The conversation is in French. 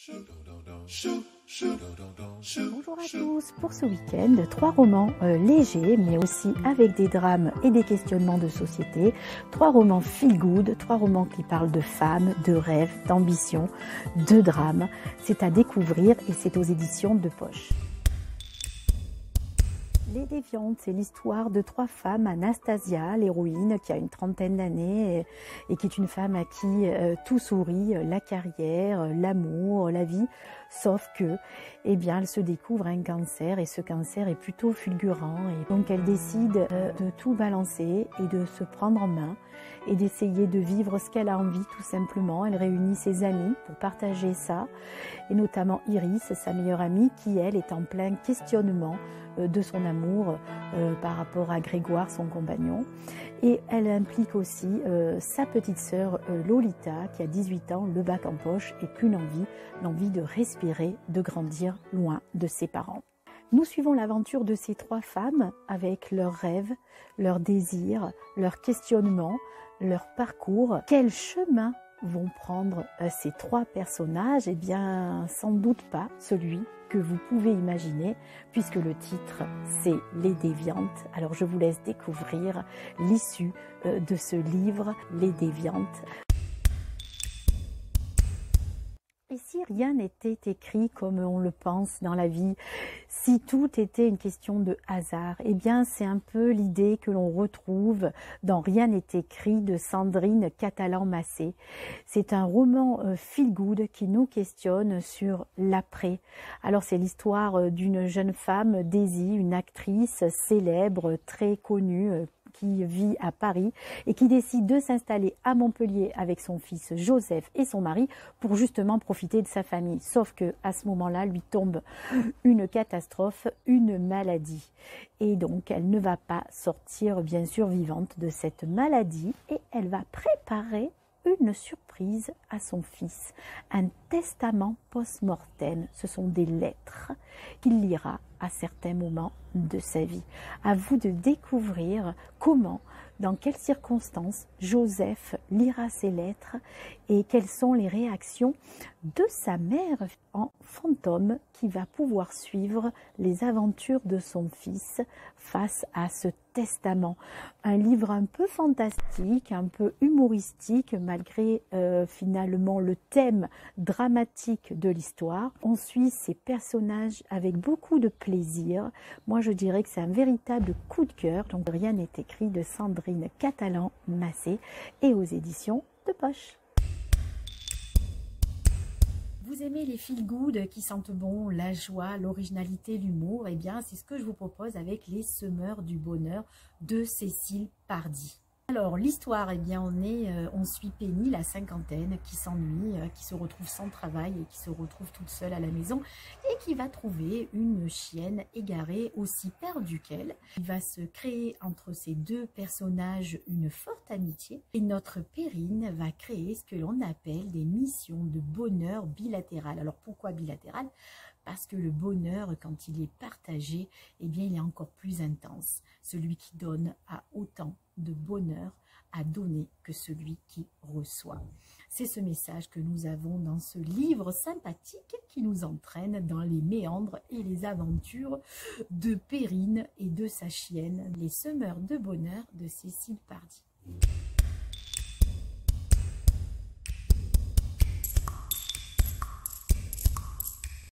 Bonjour à tous, pour ce week-end, 3 romans légers mais aussi avec des drames et des questionnements de société, 3 romans feel good, 3 romans qui parlent de femmes, de rêves, d'ambition, de drames. C'est à découvrir et c'est aux éditions de Poche. Les Déviantes, c'est l'histoire de 3 femmes. Anastasia, l'héroïne, qui a une trentaine d'années et qui est une femme à qui tout sourit, la carrière, l'amour, la vie, sauf que, eh bien, elle se découvre un cancer et ce cancer est plutôt fulgurant. Et donc, elle décide de tout balancer et de se prendre en main et d'essayer de vivre ce qu'elle a envie, tout simplement. Elle réunit ses amis pour partager ça, et notamment Iris, sa meilleure amie, qui, elle, est en plein questionnement de son amour par rapport à Grégoire, son compagnon. Et elle implique aussi sa petite sœur Lolita, qui a 18 ans, le bac en poche et qu'une envie, l'envie de respirer, de grandir loin de ses parents. Nous suivons l'aventure de ces 3 femmes avec leurs rêves, leurs désirs, leurs questionnements, leur parcours. Quel chemin vont prendre ces 3 personnages? Eh bien, sans doute pas celui que vous pouvez imaginer, puisque le titre c'est Les Déviantes. Alors je vous laisse découvrir l'issue de ce livre, Les Déviantes. Et si rien n'était écrit comme on le pense dans la vie, si tout était une question de hasard, eh bien c'est un peu l'idée que l'on retrouve dans Rien n'est écrit de Sandrine Catalan-Massé. C'est un roman feel good qui nous questionne sur l'après. Alors c'est l'histoire d'une jeune femme, Daisy, une actrice célèbre, très connue, qui vit à Paris et qui décide de s'installer à Montpellier avec son fils Joseph et son mari pour justement profiter de sa famille. Sauf que à ce moment-là, lui tombe une catastrophe, une maladie. Et donc, elle ne va pas sortir, bien sûr, vivante de cette maladie et elle va préparer une surprise à son fils, un testament post-mortem. Ce sont des lettres qu'il lira à certains moments de sa vie. À vous de découvrir comment, dans quelles circonstances Joseph lira ces lettres et quelles sont les réactions de sa mère en fantôme qui va pouvoir suivre les aventures de son fils face à ce testament. Un livre un peu fantastique, un peu humoristique malgré finalement le thème dramatique de l'histoire. On suit ces personnages avec beaucoup de plaisir. Moi je dirais que c'est un véritable coup de cœur. Donc Rien n'est écrit de Sandrine Catalan-Massé et aux éditions de Poche. Vous aimez les feel good qui sentent bon, la joie, l'originalité, l'humour? Eh bien, c'est ce que je vous propose avec Les Semeurs du Bonheur de Cécile Pardy. Alors, l'histoire, eh bien, on suit Penny, la cinquantaine, qui s'ennuie, qui se retrouve sans travail et qui se retrouve toute seule à la maison et qui va trouver une chienne égarée aussi perdue qu'elle. Il va se créer entre ces 2 personnages une forte amitié et notre Perrine va créer ce que l'on appelle des missions de bonheur bilatérales. Alors, pourquoi bilatérales? Parce que le bonheur, quand il est partagé, eh bien, il est encore plus intense. Celui qui donne a autant de bonheur à donner que celui qui reçoit. C'est ce message que nous avons dans ce livre sympathique qui nous entraîne dans les méandres et les aventures de Perrine et de sa chienne, Les Semeurs de Bonheur de Cécile Pardy.